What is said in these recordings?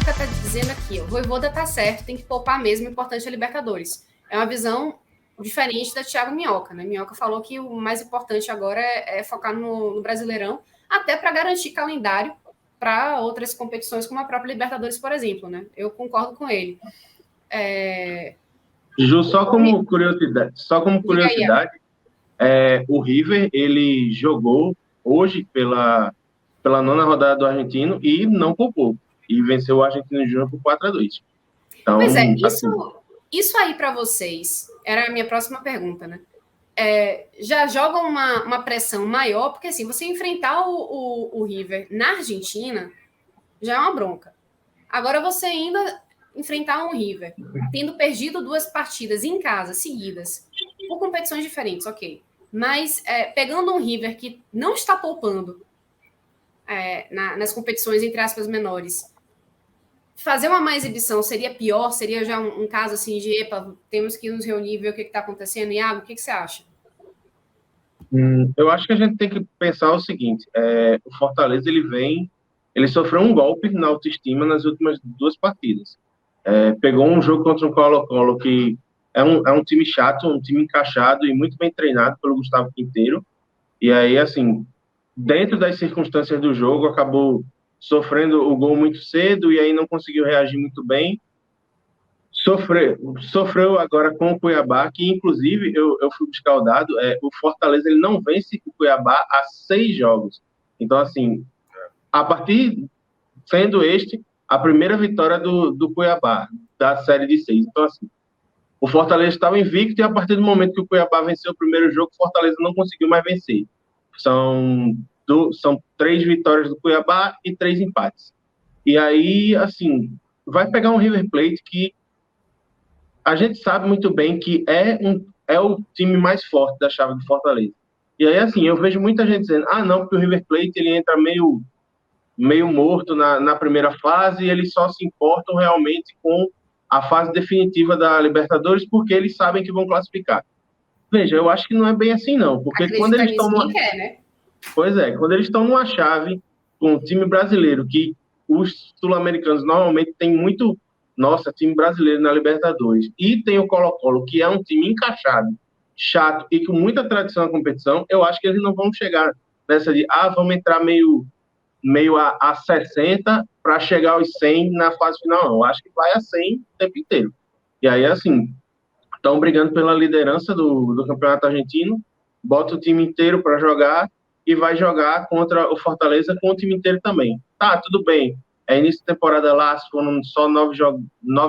Minhoca tá dizendo aqui, o Vojvoda tá certo, tem que poupar mesmo, o importante é a Libertadores. É uma visão diferente da Thiago Minhoca, né? Minhoca falou que o mais importante agora é focar no Brasileirão, até para garantir calendário para outras competições, como a própria Libertadores, por exemplo, né? Eu concordo com ele. Ju, só como curiosidade, o River, ele jogou hoje pela nona rodada do Argentino e não poupou. E venceu o Argentino Júnior por 4-2. Então, pois é, assim, isso aí para vocês era a minha próxima pergunta, né? Já joga uma pressão maior, porque assim, você enfrentar o River na Argentina já é uma bronca. Agora você ainda enfrentar um River, tendo perdido 2 partidas em casa seguidas, por competições diferentes, ok. Mas pegando um River que não está poupando nas competições, entre aspas, menores, fazer uma má exibição seria pior? Seria já um caso assim de, epa, temos que nos reunir e ver o que está acontecendo? Iago, o que você acha? eu acho que a gente tem que pensar o seguinte, o Fortaleza, ele sofreu um golpe na autoestima nas últimas 2 partidas. Pegou um jogo contra o Colo-Colo, que é um time chato, um time encaixado e muito bem treinado pelo Gustavo Quinteiro, e aí, assim, dentro das circunstâncias do jogo, acabou sofrendo o gol muito cedo e aí não conseguiu reagir muito bem. Sofreu agora com o Cuiabá, que inclusive eu fui buscar o dado, o Fortaleza ele não vence o Cuiabá há 6 jogos. Então, assim, a partir, sendo este, a primeira vitória do Cuiabá, da série de 6. Então, assim, o Fortaleza estava invicto e a partir do momento que o Cuiabá venceu o primeiro jogo, o Fortaleza não conseguiu mais vencer. São 3 vitórias do Cuiabá e 3 empates. E aí, assim, vai pegar um River Plate que a gente sabe muito bem que é o time mais forte da chave de Fortaleza. E aí, assim, eu vejo muita gente dizendo, não, porque o River Plate ele entra meio morto na primeira fase e eles só se importam realmente com a fase definitiva da Libertadores porque eles sabem que vão classificar. Veja, eu acho que não é bem assim, não. Porque quando eles estão né? Pois é, quando eles estão numa chave com um time brasileiro, que os sul-americanos normalmente têm muito, nossa, time brasileiro na Libertadores, e tem o Colo-Colo, que é um time encaixado, chato e com muita tradição na competição, eu acho que eles não vão chegar nessa de, vamos entrar meio a 60 para chegar aos 100 na fase final, não. Eu acho que vai a 100 o tempo inteiro. E aí, assim, estão brigando pela liderança do Campeonato Argentino, bota o time inteiro para jogar e vai jogar contra o Fortaleza com o time inteiro também. Tá, tudo bem. Início de temporada lá, foram só 9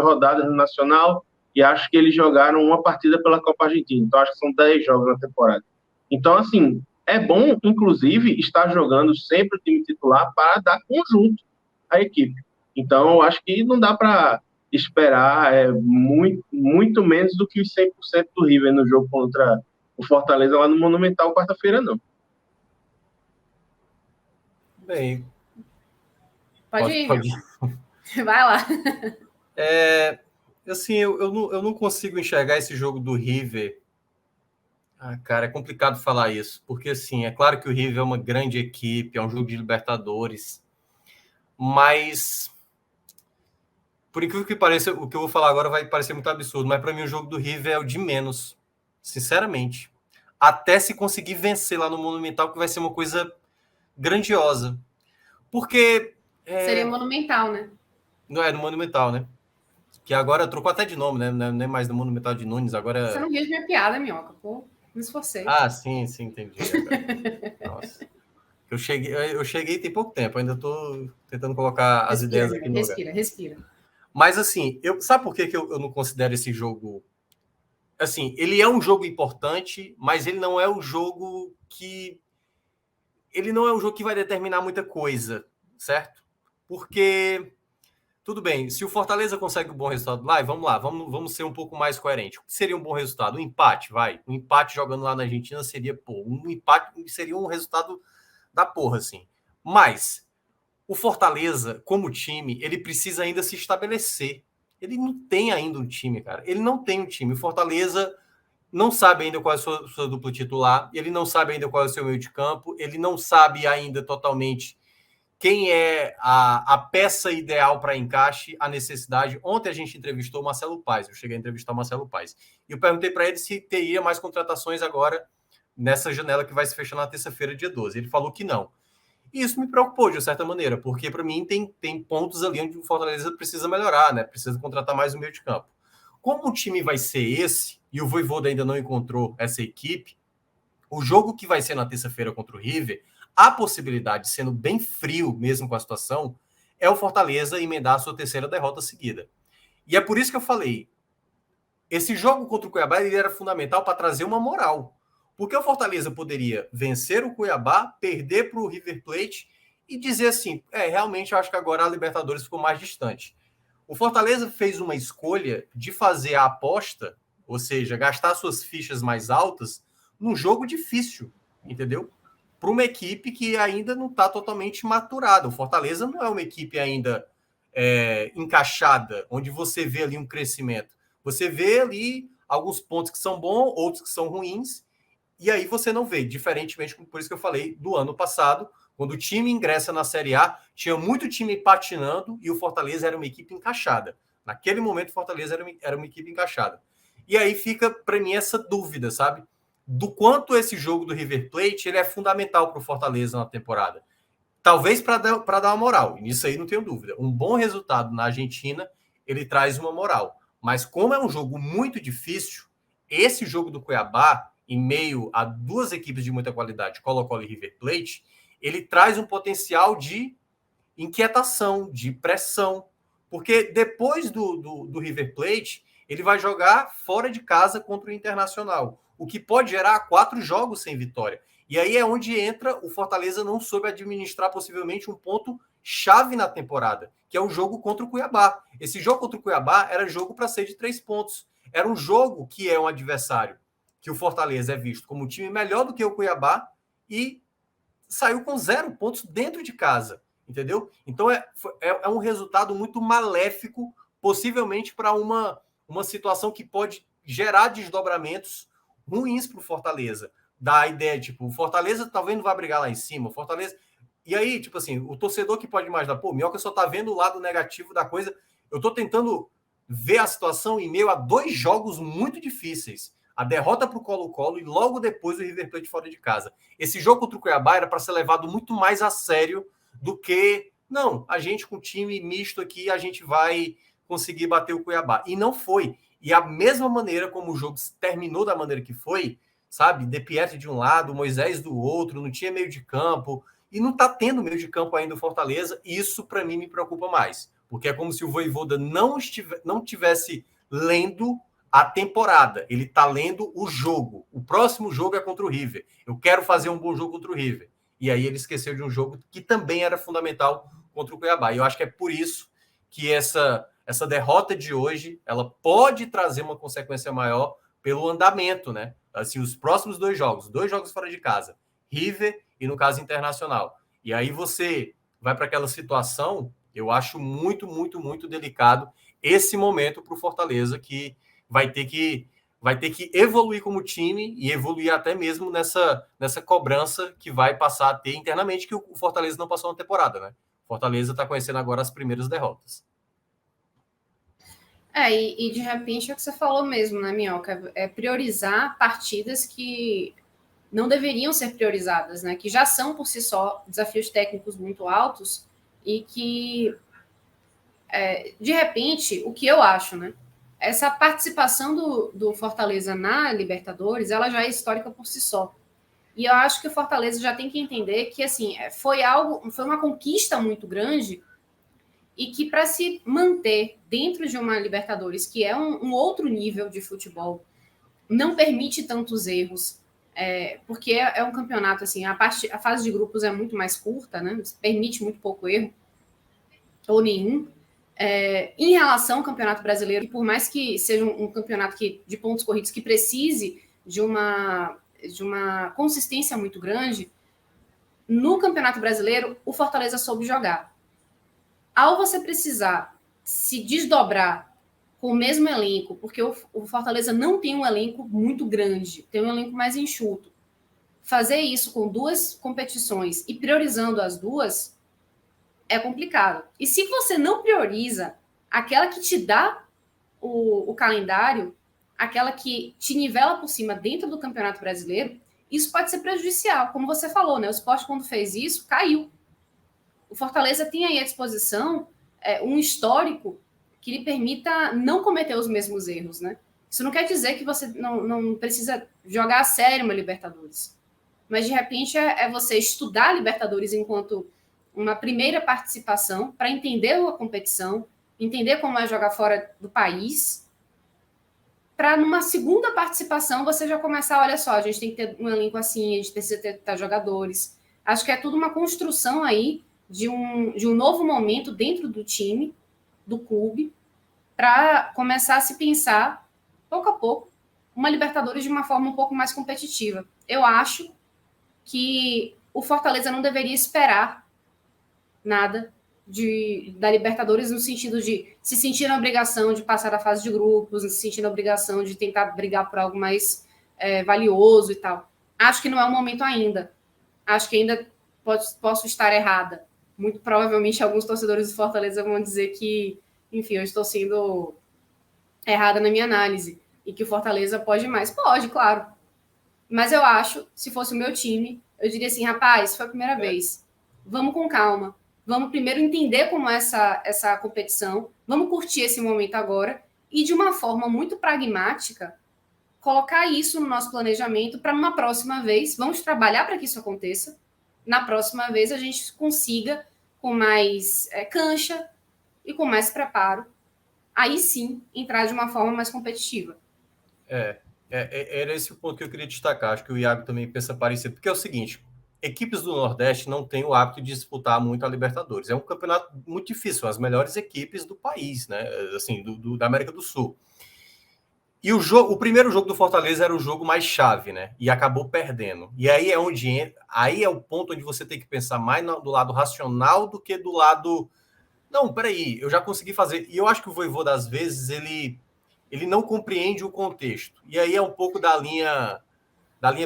rodadas no Nacional e acho que eles jogaram uma partida pela Copa Argentina. Então, acho que são 10 jogos na temporada. Então, assim, é bom, inclusive, estar jogando sempre o time titular para dar conjunto à equipe. Então, eu acho que não dá para esperar muito, muito menos do que os 100% do River no jogo contra o Fortaleza lá no Monumental quarta-feira, não. Bem, pode ir. Vai lá. Assim, eu não consigo enxergar esse jogo do River. Cara, é complicado falar isso, porque assim, é claro que o River é uma grande equipe, é um jogo de Libertadores, mas por incrível que pareça, o que eu vou falar agora vai parecer muito absurdo, mas para mim o jogo do River é o de menos, sinceramente. Até se conseguir vencer lá no Monumental, que vai ser uma coisa grandiosa. Porque... seria Monumental, né? Não é no Monumental, né? Que agora trocou até de nome, né? Não é mais no Monumental de Nunes, agora... Você não riu de minha piada, Minhoca, pô. Me esforcei. Sim, entendi. Nossa. Eu cheguei tem pouco tempo, ainda estou tentando colocar as ideias aqui no lugar. Respira. Mas, assim, sabe por que eu não considero esse jogo... Assim, ele é um jogo importante, mas ele não é o jogo que... Ele não é um jogo que vai determinar muita coisa, certo? Porque, tudo bem, se o Fortaleza consegue um bom resultado lá, vamos lá, vamos ser um pouco mais coerentes. O que seria um bom resultado? Um empate, vai. Um empate jogando lá na Argentina seria, um empate seria um resultado da porra, assim. Mas o Fortaleza, como time, ele precisa ainda se estabelecer. Ele não tem ainda um time, cara. Ele não tem um time. O Fortaleza não sabe ainda qual é a sua dupla titular, ele não sabe ainda qual é o seu meio de campo, ele não sabe ainda totalmente quem é a peça ideal para encaixe, a necessidade. Ontem a gente entrevistou o Marcelo Paes, eu cheguei a entrevistar o Marcelo Paes, e eu perguntei para ele se teria mais contratações agora nessa janela que vai se fechar na terça-feira, dia 12. Ele falou que não. E isso me preocupou, de uma certa maneira, porque para mim tem pontos ali onde o Fortaleza precisa melhorar, né? Precisa contratar mais no meio de campo. Como o time vai ser esse, e o Vojvoda ainda não encontrou essa equipe, o jogo que vai ser na terça-feira contra o River, a possibilidade, sendo bem frio mesmo com a situação, é o Fortaleza emendar a sua terceira derrota seguida. E é por isso que eu falei, esse jogo contra o Cuiabá ele era fundamental para trazer uma moral. Porque o Fortaleza poderia vencer o Cuiabá, perder para o River Plate e dizer assim, realmente eu acho que agora a Libertadores ficou mais distante. O Fortaleza fez uma escolha de fazer a aposta, ou seja, gastar suas fichas mais altas num jogo difícil, entendeu? Para uma equipe que ainda não está totalmente maturada. O Fortaleza não é uma equipe ainda encaixada, onde você vê ali um crescimento. Você vê ali alguns pontos que são bons, outros que são ruins, e aí você não vê, diferentemente, por isso que eu falei, do ano passado, quando o time ingressa na Série A, tinha muito time patinando e o Fortaleza era uma equipe encaixada. Naquele momento, o Fortaleza era uma equipe encaixada. E aí fica, para mim, essa dúvida, sabe? Do quanto esse jogo do River Plate ele é fundamental para o Fortaleza na temporada. Talvez para dar uma moral, e nisso aí não tenho dúvida. Um bom resultado na Argentina, ele traz uma moral. Mas como é um jogo muito difícil, esse jogo do Cuiabá, em meio a duas equipes de muita qualidade, Colo-Colo e River Plate, ele traz um potencial de inquietação, de pressão. Porque depois do River Plate, ele vai jogar fora de casa contra o Internacional, o que pode gerar 4 jogos sem vitória. E aí é onde entra o Fortaleza não soube administrar possivelmente um ponto chave na temporada, que é o jogo contra o Cuiabá. Esse jogo contra o Cuiabá era jogo para ser de 3 pontos. Era um jogo que é um adversário que o Fortaleza é visto como um time melhor do que o Cuiabá e saiu com 0 pontos dentro de casa, entendeu? Então é um resultado muito maléfico, possivelmente para uma situação que pode gerar desdobramentos ruins para o Fortaleza. Da ideia, tipo, o Fortaleza talvez não vai brigar lá em cima, o Fortaleza... E aí, tipo assim, o torcedor que pode imaginar, pô, Minhoca só tá vendo o lado negativo da coisa. Eu tô tentando ver a situação em meio a 2 jogos muito difíceis. A derrota para o Colo-Colo e logo depois o River Plate fora de casa. Esse jogo contra o Cuiabá era para ser levado muito mais a sério do que... Não, a gente com time misto aqui, a gente vai conseguir bater o Cuiabá. E não foi. E a mesma maneira como o jogo terminou da maneira que foi, sabe? De Pietri de um lado, Moisés do outro, não tinha meio de campo. E não está tendo meio de campo ainda o Fortaleza. Isso, para mim, me preocupa mais. Porque é como se o Vojvoda não tivesse lendo a temporada. Ele está lendo o jogo. O próximo jogo é contra o River. Eu quero fazer um bom jogo contra o River. E aí ele esqueceu de um jogo que também era fundamental contra o Cuiabá. E eu acho que é por isso que essa derrota de hoje ela pode trazer uma consequência maior pelo andamento, né? Assim, os próximos 2 jogos fora de casa, River e, no caso, Internacional. E aí você vai para aquela situação, eu acho muito, muito, muito delicado esse momento para o Fortaleza, que vai ter que evoluir como time e evoluir até mesmo nessa cobrança que vai passar a ter internamente, que o Fortaleza não passou na temporada, né? O Fortaleza está conhecendo agora as primeiras derrotas. E de repente é o que você falou mesmo, né, Minhoca? É priorizar partidas que não deveriam ser priorizadas, né? Que já são, por si só, desafios técnicos muito altos e que, de repente, o que eu acho, né? Essa participação do Fortaleza na Libertadores, ela já é histórica por si só. E eu acho que o Fortaleza já tem que entender que, assim, foi uma conquista muito grande e que para se manter dentro de uma Libertadores, que é um outro nível de futebol, não permite tantos erros, porque é um campeonato, assim, a fase de grupos é muito mais curta, né? Permite muito pouco erro, ou nenhum. Em relação ao Campeonato Brasileiro, por mais que seja um campeonato de pontos corridos que precise de uma consistência muito grande, no Campeonato Brasileiro, o Fortaleza soube jogar. Ao você precisar se desdobrar com o mesmo elenco, porque o Fortaleza não tem um elenco muito grande, tem um elenco mais enxuto, fazer isso com 2 competições e priorizando as 2, é complicado. E se você não prioriza aquela que te dá o calendário, aquela que te nivela por cima dentro do Campeonato Brasileiro, isso pode ser prejudicial. Como você falou, né? O Sport, quando fez isso, caiu. O Fortaleza tem aí à disposição um histórico que lhe permita não cometer os mesmos erros, né? Isso não quer dizer que você não precisa jogar a sério uma Libertadores. Mas, de repente, é você estudar a Libertadores enquanto uma primeira participação para entender a competição, entender como é jogar fora do país, para numa segunda participação você já começar, olha só, a gente tem que ter um elenco assim, a gente precisa ter jogadores. Acho que é tudo uma construção aí de um novo momento dentro do time, do clube, para começar a se pensar, pouco a pouco, uma Libertadores de uma forma um pouco mais competitiva. Eu acho que o Fortaleza não deveria esperar nada da Libertadores no sentido de se sentir na obrigação de passar da fase de grupos, se sentir na obrigação de tentar brigar por algo mais valioso e tal. Acho que não é o momento ainda. Acho que ainda posso estar errada. Muito provavelmente alguns torcedores do Fortaleza vão dizer que, enfim, eu estou sendo errada na minha análise e que o Fortaleza pode mais. Pode, claro. Mas eu acho, se fosse o meu time, eu diria assim, rapaz, foi a primeira vez. Vamos com calma. Vamos primeiro entender como é essa competição. Vamos curtir esse momento agora. E de uma forma muito pragmática, colocar isso no nosso planejamento para uma próxima vez. Vamos trabalhar para que isso aconteça. Na próxima vez a gente consiga, com mais cancha e com mais preparo, aí sim entrar de uma forma mais competitiva. Era esse o ponto que eu queria destacar. Acho que o Iago também pensa parecido, porque é o seguinte: equipes do Nordeste não têm o hábito de disputar muito a Libertadores. É um campeonato muito difícil, são as melhores equipes do país, né? Assim, da América do Sul. E o primeiro jogo do Fortaleza era o jogo mais chave, né? E acabou perdendo. E aí é onde entra, aí é o ponto onde você tem que pensar mais do lado racional do que do lado. Não, peraí, eu já consegui fazer. E eu acho que o Vojvoda, às vezes, ele não compreende o contexto. E aí é um pouco da linha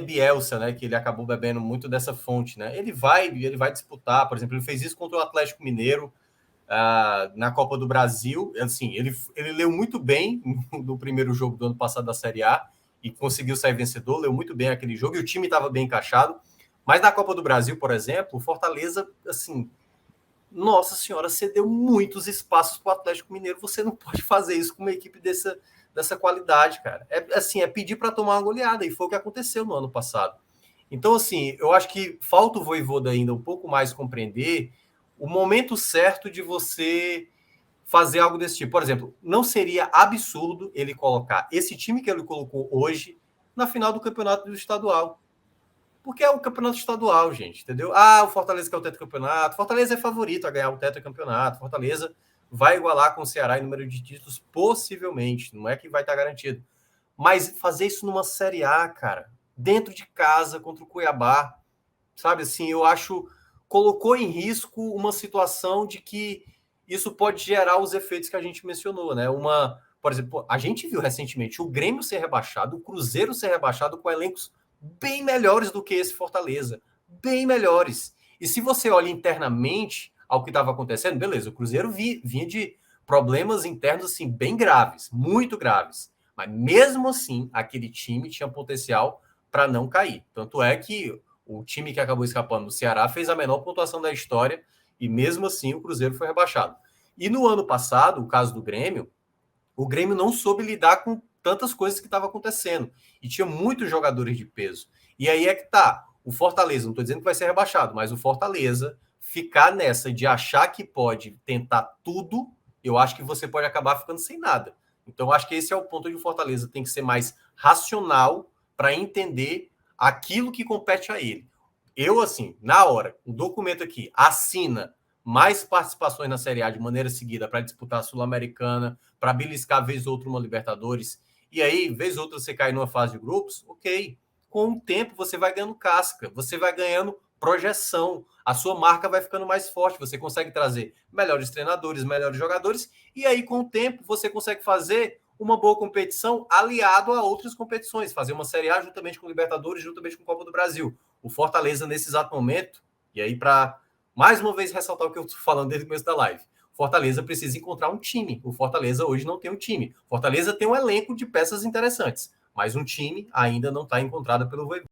Bielsa, né? Que ele acabou bebendo muito dessa fonte, né? Ele vai disputar, por exemplo, ele fez isso contra o Atlético Mineiro na Copa do Brasil. Assim, ele leu muito bem no primeiro jogo do ano passado da Série A e conseguiu sair vencedor, leu muito bem aquele jogo e o time estava bem encaixado. Mas na Copa do Brasil, por exemplo, o Fortaleza, assim, nossa senhora, cedeu muitos espaços para o Atlético Mineiro. Você não pode fazer isso com uma equipe dessa qualidade, cara. É pedir para tomar uma goleada, e foi o que aconteceu no ano passado. Então, assim, eu acho que falta o Vojvoda ainda um pouco mais compreender o momento certo de você fazer algo desse tipo. Por exemplo, não seria absurdo ele colocar esse time que ele colocou hoje na final do campeonato do estadual. Porque é o campeonato estadual, gente, entendeu? O Fortaleza quer o tetracampeonato. Fortaleza é favorito a ganhar o tetracampeonato. Fortaleza vai igualar com o Ceará em número de títulos, possivelmente. Não é que vai estar garantido. Mas fazer isso numa Série A, cara, dentro de casa, contra o Cuiabá, sabe assim, eu acho, colocou em risco uma situação de que isso pode gerar os efeitos que a gente mencionou, né? Por exemplo, a gente viu recentemente o Grêmio ser rebaixado, o Cruzeiro ser rebaixado com elencos bem melhores do que esse Fortaleza, bem melhores. E se você olha internamente ao que estava acontecendo, beleza, o Cruzeiro vinha de problemas internos assim bem graves, muito graves. Mas mesmo assim, aquele time tinha potencial para não cair. Tanto é que o time que acabou escapando do Ceará fez a menor pontuação da história e mesmo assim o Cruzeiro foi rebaixado. E no ano passado, o caso do Grêmio, o Grêmio não soube lidar com tantas coisas que estavam acontecendo. E tinha muitos jogadores de peso. E aí é que tá. O Fortaleza, não estou dizendo que vai ser rebaixado, mas o Fortaleza ficar nessa de achar que pode tentar tudo, eu acho que você pode acabar ficando sem nada. Então, eu acho que esse é o ponto onde o Fortaleza tem que ser mais racional para entender aquilo que compete a ele. Eu, assim, na hora, o documento aqui assina mais participações na Série A de maneira seguida para disputar a Sul-Americana, para beliscar vez ou outra uma Libertadores, e aí, vez ou outra, você cai numa fase de grupos, ok. Com o tempo, você vai ganhando casca, você vai ganhando projeção, a sua marca vai ficando mais forte, você consegue trazer melhores treinadores, melhores jogadores, e aí, com o tempo, você consegue fazer uma boa competição aliado a outras competições, fazer uma Série A juntamente com Libertadores, juntamente com Copa do Brasil. O Fortaleza, nesse exato momento, e aí para mais uma vez ressaltar o que eu estou falando desde o começo da live. Fortaleza precisa encontrar um time. O Fortaleza hoje não tem um time. Fortaleza tem um elenco de peças interessantes, mas um time ainda não está encontrado pelo Voivoda.